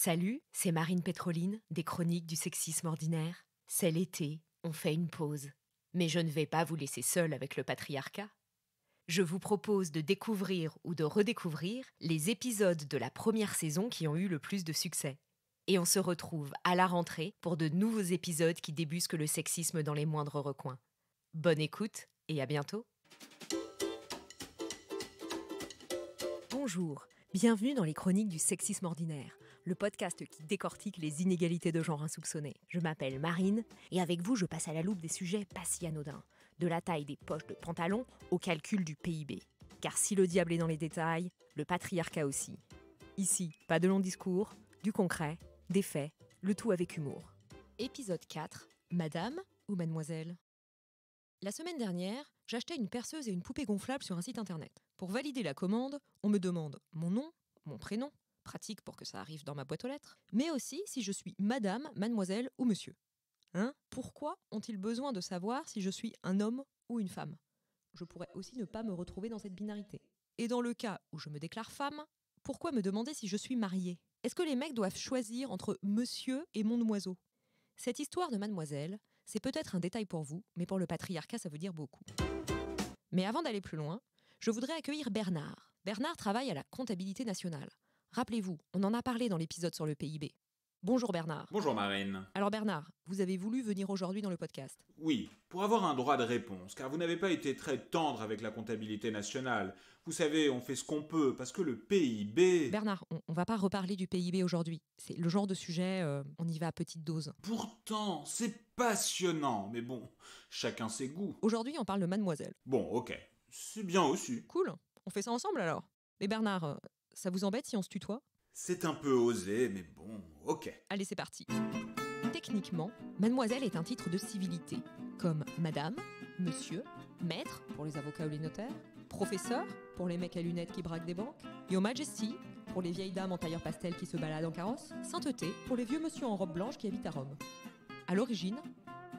Salut, c'est Marine Pétroline, des Chroniques du sexisme ordinaire. C'est l'été, on fait une pause. Mais je ne vais pas vous laisser seul avec le patriarcat. Je vous propose de découvrir ou de redécouvrir les épisodes de la première saison qui ont eu le plus de succès. Et on se retrouve à la rentrée pour de nouveaux épisodes qui débusquent le sexisme dans les moindres recoins. Bonne écoute et à bientôt. Bonjour, bienvenue dans les Chroniques du sexisme ordinaire, le podcast qui décortique les inégalités de genre insoupçonnées. Je m'appelle Marine et avec vous je passe à la loupe des sujets pas si anodins, de la taille des poches de pantalon au calcul du PIB. Car si le diable est dans les détails, le patriarcat aussi. Ici, pas de longs discours, du concret, des faits, le tout avec humour. Épisode 4, Madame ou Mademoiselle ? La semaine dernière, j'achetais une perceuse et une poupée gonflable sur un site internet. Pour valider la commande, on me demande mon nom, mon prénom, pratique pour que ça arrive dans ma boîte aux lettres, mais aussi si je suis madame, mademoiselle ou monsieur. Pourquoi ont-ils besoin de savoir si je suis un homme ou une femme ? Je pourrais aussi ne pas me retrouver dans cette binarité. Et dans le cas où je me déclare femme, pourquoi me demander si je suis mariée ? Est-ce que les mecs doivent choisir entre monsieur et mon oiseau ? Cette histoire de mademoiselle, c'est peut-être un détail pour vous, mais pour le patriarcat, ça veut dire beaucoup. Mais avant d'aller plus loin, je voudrais accueillir Bernard. Bernard travaille à la comptabilité nationale. Rappelez-vous, on en a parlé dans l'épisode sur le PIB. Bonjour Bernard. Bonjour Marine. Alors Bernard, vous avez voulu venir aujourd'hui dans le podcast. Oui, pour avoir un droit de réponse, car vous n'avez pas été très tendre avec la comptabilité nationale. Vous savez, on fait ce qu'on peut, parce que le PIB... Bernard, on va pas reparler du PIB aujourd'hui. C'est le genre de sujet, on y va à petite dose. Pourtant, c'est passionnant, mais bon, chacun ses goûts. Aujourd'hui, on parle de mademoiselle. Bon, ok, c'est bien aussi. Cool, on fait ça ensemble alors. Mais Bernard, ça vous embête si on se tutoie ? C'est un peu osé, mais bon, ok. Allez, c'est parti. Techniquement, mademoiselle est un titre de civilité, comme madame, monsieur, maître pour les avocats ou les notaires, professeur pour les mecs à lunettes qui braquent des banques, Your Majesty pour les vieilles dames en tailleur pastel qui se baladent en carrosse, sainteté pour les vieux monsieur en robe blanche qui habitent à Rome. À l'origine,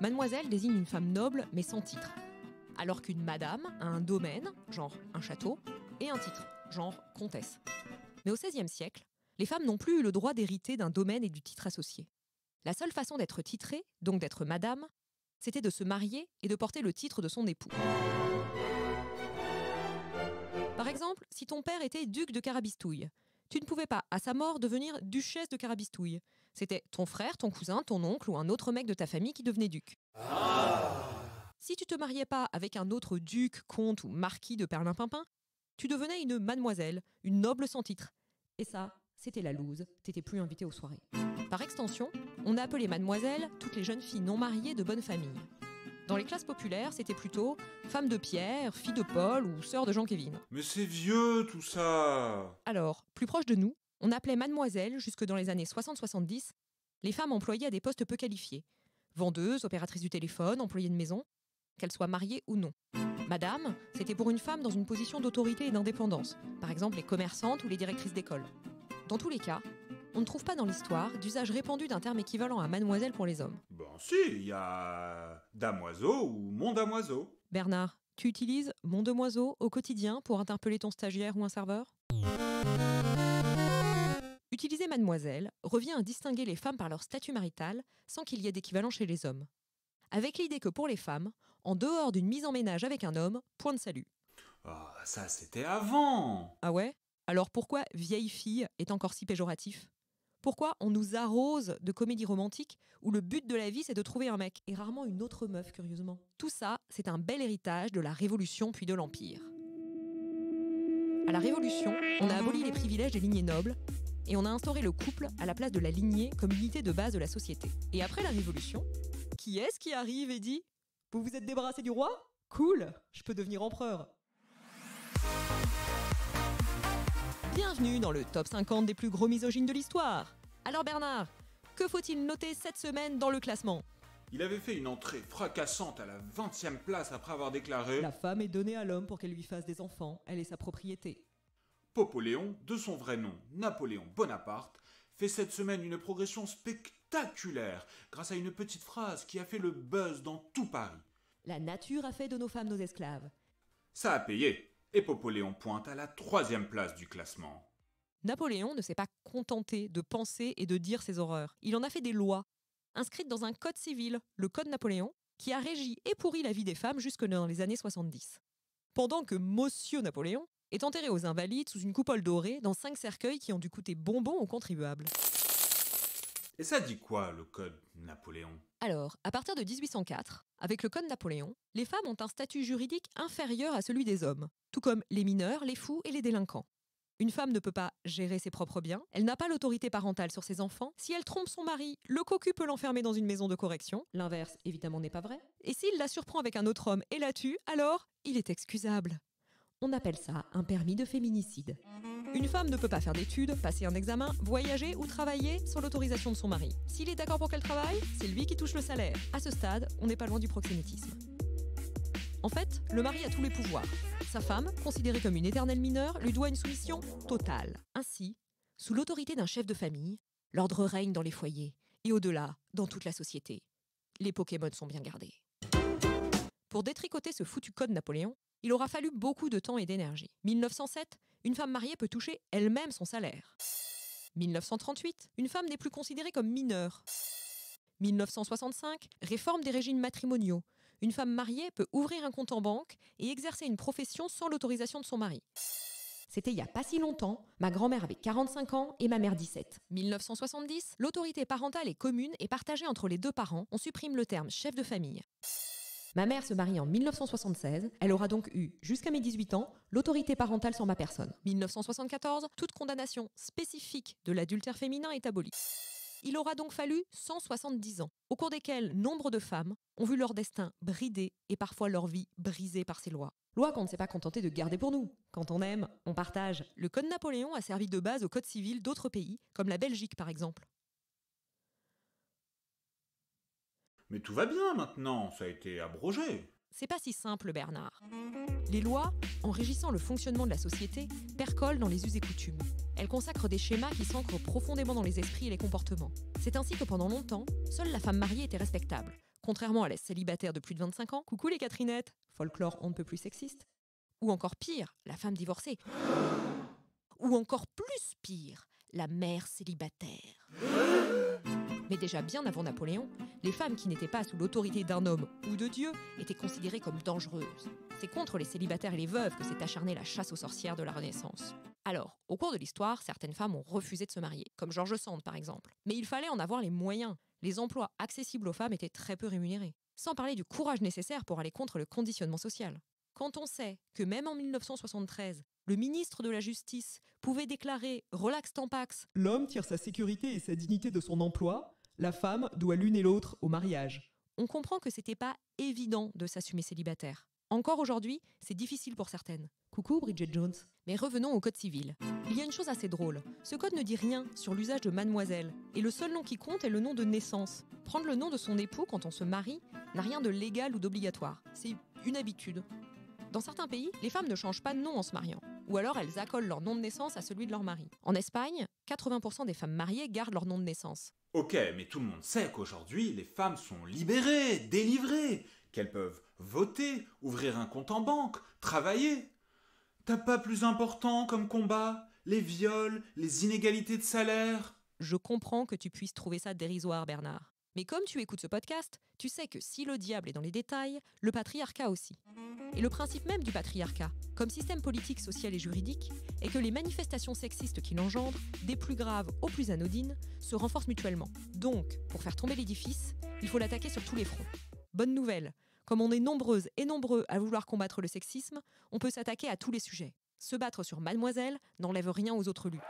mademoiselle désigne une femme noble mais sans titre, alors qu'une madame a un domaine, genre un château, et un titre, genre comtesse. Mais au XVIe siècle, les femmes n'ont plus eu le droit d'hériter d'un domaine et du titre associé. La seule façon d'être titrée, donc d'être madame, c'était de se marier et de porter le titre de son époux. Par exemple, si ton père était duc de Carabistouille, tu ne pouvais pas, à sa mort, devenir duchesse de Carabistouille. C'était ton frère, ton cousin, ton oncle ou un autre mec de ta famille qui devenait duc. Si tu te mariais pas avec un autre duc, comte ou marquis de Perlimpinpin, tu devenais une mademoiselle, une noble sans titre. Et ça, c'était la loose, t'étais plus invité aux soirées. Par extension, on a appelé mademoiselle toutes les jeunes filles non mariées de bonne famille. Dans les classes populaires, c'était plutôt femme de Pierre, fille de Paul ou sœur de Jean-Kévin. Mais c'est vieux tout ça. Alors, plus proche de nous, on appelait mademoiselle, jusque dans les années 60-70, les femmes employées à des postes peu qualifiés. Vendeuses, opératrices du téléphone, employées de maison, qu'elles soient mariées ou non. Madame, c'était pour une femme dans une position d'autorité et d'indépendance, par exemple les commerçantes ou les directrices d'école. Dans tous les cas, on ne trouve pas dans l'histoire d'usage répandu d'un terme équivalent à mademoiselle pour les hommes. Bon si, il y a damoiseau ou mon damoiseau. Bernard, tu utilises mon demoiseau au quotidien pour interpeller ton stagiaire ou un serveur ? Utiliser mademoiselle revient à distinguer les femmes par leur statut marital sans qu'il y ait d'équivalent chez les hommes. Avec l'idée que pour les femmes, en dehors d'une mise en ménage avec un homme, point de salut. Ah, ça c'était avant. Ah ouais ? Alors pourquoi vieille fille est encore si péjoratif ? Pourquoi on nous arrose de comédies romantiques où le but de la vie c'est de trouver un mec et rarement une autre meuf curieusement ? Tout ça, c'est un bel héritage de la Révolution puis de l'Empire. À la Révolution, on a aboli les privilèges des lignées nobles et on a instauré le couple à la place de la lignée comme unité de base de la société. Et après la Révolution, qui est-ce qui arrive et dit « Vous vous êtes débarrassé du roi ? Cool, je peux devenir empereur !» Bienvenue dans le top 50 des plus gros misogynes de l'histoire. Alors Bernard, que faut-il noter cette semaine dans le classement ? Il avait fait une entrée fracassante à la 20e place après avoir déclaré « La femme est donnée à l'homme pour qu'elle lui fasse des enfants, elle est sa propriété. » Popoléon, de son vrai nom Napoléon Bonaparte, fait cette semaine une progression spectaculaire grâce à une petite phrase qui a fait le buzz dans tout Paris. La nature a fait de nos femmes nos esclaves. Ça a payé, et Popoléon pointe à la 3e place du classement. Napoléon ne s'est pas contenté de penser et de dire ces horreurs. Il en a fait des lois, inscrites dans un code civil, le Code Napoléon, qui a régi et pourri la vie des femmes jusque dans les années 70. Pendant que Monsieur Napoléon est enterré aux Invalides sous une coupole dorée dans 5 cercueils qui ont dû coûter bonbons aux contribuables. Et ça dit quoi, le code Napoléon ? Alors, à partir de 1804, avec le Code Napoléon, les femmes ont un statut juridique inférieur à celui des hommes, tout comme les mineurs, les fous et les délinquants. Une femme ne peut pas gérer ses propres biens, elle n'a pas l'autorité parentale sur ses enfants. Si elle trompe son mari, le cocu peut l'enfermer dans une maison de correction. L'inverse, évidemment, n'est pas vrai. Et s'il la surprend avec un autre homme et la tue, alors il est excusable. On appelle ça un permis de féminicide. Une femme ne peut pas faire d'études, passer un examen, voyager ou travailler sans l'autorisation de son mari. S'il est d'accord pour qu'elle travaille, c'est lui qui touche le salaire. À ce stade, on n'est pas loin du proxénétisme. En fait, le mari a tous les pouvoirs. Sa femme, considérée comme une éternelle mineure, lui doit une soumission totale. Ainsi, sous l'autorité d'un chef de famille, l'ordre règne dans les foyers et au-delà, dans toute la société. Les Pokémon sont bien gardés. Pour détricoter ce foutu code Napoléon, il aura fallu beaucoup de temps et d'énergie. 1907, une femme mariée peut toucher elle-même son salaire. 1938, une femme n'est plus considérée comme mineure. 1965, réforme des régimes matrimoniaux. Une femme mariée peut ouvrir un compte en banque et exercer une profession sans l'autorisation de son mari. C'était il n'y a pas si longtemps, ma grand-mère avait 45 ans et ma mère 17. 1970, l'autorité parentale est commune et partagée entre les 2 parents. On supprime le terme chef de famille. Ma mère se marie en 1976, elle aura donc eu, jusqu'à mes 18 ans, l'autorité parentale sur ma personne. 1974, toute condamnation spécifique de l'adultère féminin est abolie. Il aura donc fallu 170 ans, au cours desquels nombre de femmes ont vu leur destin bridé et parfois leur vie brisée par ces lois. Lois qu'on ne s'est pas contenté de garder pour nous. Quand on aime, on partage. Le Code Napoléon a servi de base au Code civil d'autres pays, comme la Belgique par exemple. Mais tout va bien maintenant, ça a été abrogé. C'est pas si simple, Bernard. Les lois, en régissant le fonctionnement de la société, percolent dans les us et coutumes. Elles consacrent des schémas qui s'ancrent profondément dans les esprits et les comportements. C'est ainsi que pendant longtemps, seule la femme mariée était respectable. Contrairement à la célibataire de plus de 25 ans, coucou les Catherinettes, folklore on ne peut plus sexiste. Ou encore pire, la femme divorcée. Ou encore plus pire, la mère célibataire. Mais déjà bien avant Napoléon, les femmes qui n'étaient pas sous l'autorité d'un homme ou de Dieu étaient considérées comme dangereuses. C'est contre les célibataires et les veuves que s'est acharnée la chasse aux sorcières de la Renaissance. Alors, au cours de l'histoire, certaines femmes ont refusé de se marier, comme George Sand par exemple. Mais il fallait en avoir les moyens. Les emplois accessibles aux femmes étaient très peu rémunérés. Sans parler du courage nécessaire pour aller contre le conditionnement social. Quand on sait que même en 1973, le ministre de la Justice pouvait déclarer « relax tampax », l'homme tire sa sécurité et sa dignité de son emploi, la femme doit l'une et l'autre au mariage. On comprend que c'était pas évident de s'assumer célibataire. Encore aujourd'hui, c'est difficile pour certaines. Coucou Bridget Jones. Mais revenons au code civil. Il y a une chose assez drôle. Ce code ne dit rien sur l'usage de mademoiselle. Et le seul nom qui compte est le nom de naissance. Prendre le nom de son époux quand on se marie n'a rien de légal ou d'obligatoire. C'est une habitude. Dans certains pays, les femmes ne changent pas de nom en se mariant. Ou alors elles accolent leur nom de naissance à celui de leur mari. En Espagne, 80% des femmes mariées gardent leur nom de naissance. Ok, mais tout le monde sait qu'aujourd'hui, les femmes sont libérées, délivrées, qu'elles peuvent voter, ouvrir un compte en banque, travailler. T'as pas plus important comme combat ? Les viols, les inégalités de salaire ? Je comprends que tu puisses trouver ça dérisoire, Bernard. Mais comme tu écoutes ce podcast, tu sais que si le diable est dans les détails, le patriarcat aussi. Et le principe même du patriarcat, comme système politique, social et juridique, est que les manifestations sexistes qu'il engendre, des plus graves aux plus anodines, se renforcent mutuellement. Donc, pour faire tomber l'édifice, il faut l'attaquer sur tous les fronts. Bonne nouvelle, comme on est nombreuses et nombreux à vouloir combattre le sexisme, on peut s'attaquer à tous les sujets. Se battre sur mademoiselle n'enlève rien aux autres luttes.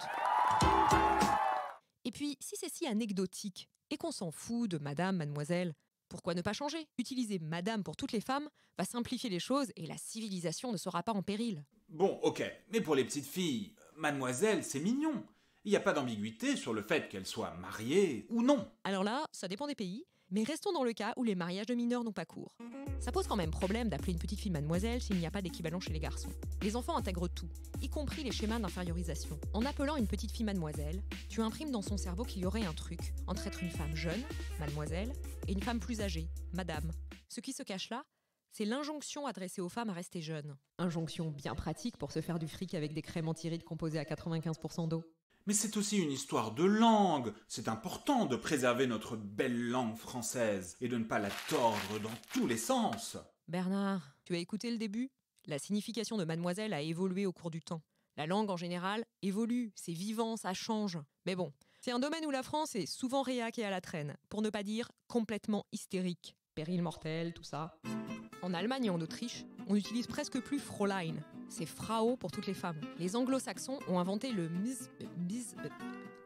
Et puis, si c'est si anecdotique et qu'on s'en fout de madame, mademoiselle, pourquoi ne pas changer ? Utiliser madame pour toutes les femmes va simplifier les choses et la civilisation ne sera pas en péril. Bon, ok, mais pour les petites filles, mademoiselle, c'est mignon. Il n'y a pas d'ambiguïté sur le fait qu'elle soit mariée ou non. Alors là, ça dépend des pays, mais restons dans le cas où les mariages de mineurs n'ont pas cours. Ça pose quand même problème d'appeler une petite fille mademoiselle s'il n'y a pas d'équivalent chez les garçons. Les enfants intègrent tout, y compris les schémas d'infériorisation. En appelant une petite fille mademoiselle, tu imprimes dans son cerveau qu'il y aurait un truc entre être une femme jeune, mademoiselle, et une femme plus âgée, madame. Ce qui se cache là, c'est l'injonction adressée aux femmes à rester jeunes. Injonction bien pratique pour se faire du fric avec des crèmes anti-rides composées à 95% d'eau. Mais c'est aussi une histoire de langue. C'est important de préserver notre belle langue française et de ne pas la tordre dans tous les sens. Bernard, tu as écouté le début ? La signification de mademoiselle a évolué au cours du temps. La langue en général évolue, c'est vivant, ça change. Mais bon, c'est un domaine où la France est souvent réac et à la traîne, pour ne pas dire complètement hystérique. Péril mortel, tout ça. En Allemagne et en Autriche, on n'utilise presque plus Fräulein. C'est Frau pour toutes les femmes. Les anglo-saxons ont inventé le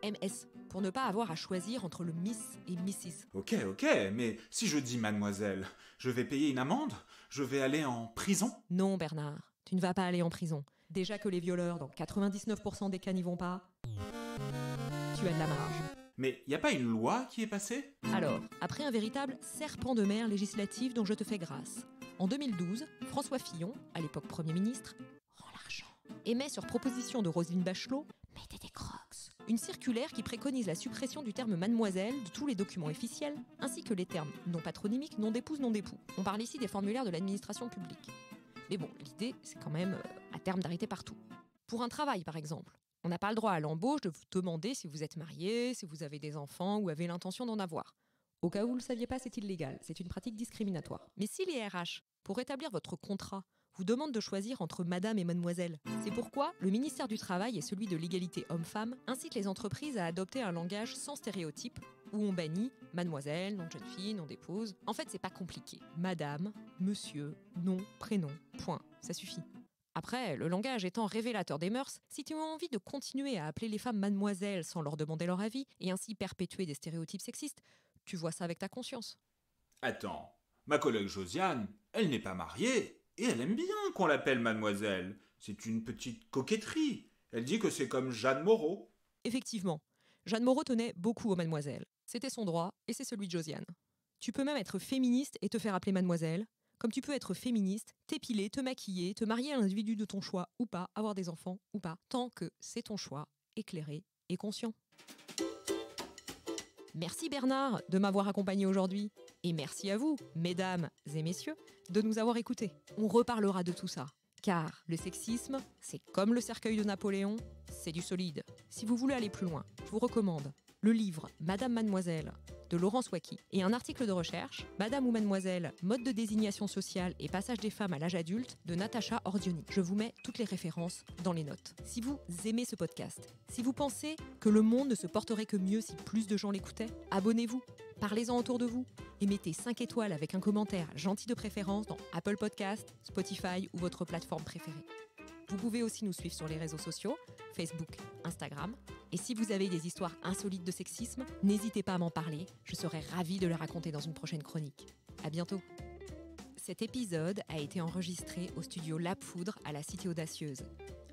MS pour ne pas avoir à choisir entre le Miss et Mrs. Ok, mais si je dis mademoiselle, je vais payer une amende ? Je vais aller en prison ? Non, Bernard, tu ne vas pas aller en prison. Déjà que les violeurs, dans 99% des cas, n'y vont pas, tu as de la marge. Mais y a pas une loi qui est passée ? Alors, après un véritable serpent de mer législatif dont je te fais grâce, en 2012, François Fillon, à l'époque Premier ministre, rend l'argent, émet sur proposition de Roselyne Bachelot, mettez des crocs, une circulaire qui préconise la suppression du terme mademoiselle de tous les documents officiels, ainsi que les termes non patronymiques, non d'épouse, non d'époux. On parle ici des formulaires de l'administration publique. Mais bon, l'idée, c'est quand même, à terme, d'arrêter partout. Pour un travail, par exemple, on n'a pas le droit à l'embauche de vous demander si vous êtes marié, si vous avez des enfants ou avez l'intention d'en avoir. Au cas où vous ne le saviez pas, c'est illégal, c'est une pratique discriminatoire. Mais si les RH, pour établir votre contrat, vous demandent de choisir entre madame et mademoiselle, c'est pourquoi le ministère du Travail et celui de l'égalité homme-femme incitent les entreprises à adopter un langage sans stéréotype, où on bannit mademoiselle, nom de jeune fille, nom d'épouse. En fait, c'est pas compliqué. Madame, monsieur, nom, prénom, point, ça suffit. Après, le langage étant révélateur des mœurs, si tu as envie de continuer à appeler les femmes mademoiselle sans leur demander leur avis, et ainsi perpétuer des stéréotypes sexistes, tu vois ça avec ta conscience. Attends, ma collègue Josiane, elle n'est pas mariée, et elle aime bien qu'on l'appelle mademoiselle. C'est une petite coquetterie. Elle dit que c'est comme Jeanne Moreau. Effectivement, Jeanne Moreau tenait beaucoup aux mademoiselles. C'était son droit, et c'est celui de Josiane. Tu peux même être féministe et te faire appeler mademoiselle, comme tu peux être féministe, t'épiler, te maquiller, te marier à un individu de ton choix ou pas, avoir des enfants ou pas, tant que c'est ton choix, éclairé et conscient. Merci Bernard de m'avoir accompagné aujourd'hui. Et merci à vous, mesdames et messieurs, de nous avoir écoutés. On reparlera de tout ça. Car le sexisme, c'est comme le cercueil de Napoléon, c'est du solide. Si vous voulez aller plus loin, je vous recommande le livre Madame Mademoiselle de Laurence Wacky et un article de recherche Madame ou Mademoiselle, mode de désignation sociale et passage des femmes à l'âge adulte de Natacha Ordioni. Je vous mets toutes les références dans les notes. Si vous aimez ce podcast, si vous pensez que le monde ne se porterait que mieux si plus de gens l'écoutaient, abonnez-vous, parlez-en autour de vous et mettez 5 étoiles avec un commentaire gentil de préférence dans Apple Podcasts, Spotify ou votre plateforme préférée. Vous pouvez aussi nous suivre sur les réseaux sociaux, Facebook, Instagram. Et si vous avez des histoires insolites de sexisme, n'hésitez pas à m'en parler. Je serai ravie de les raconter dans une prochaine chronique. À bientôt. Cet épisode a été enregistré au studio La Poudre à la Cité Audacieuse.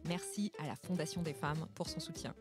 Merci à la Fondation des femmes pour son soutien.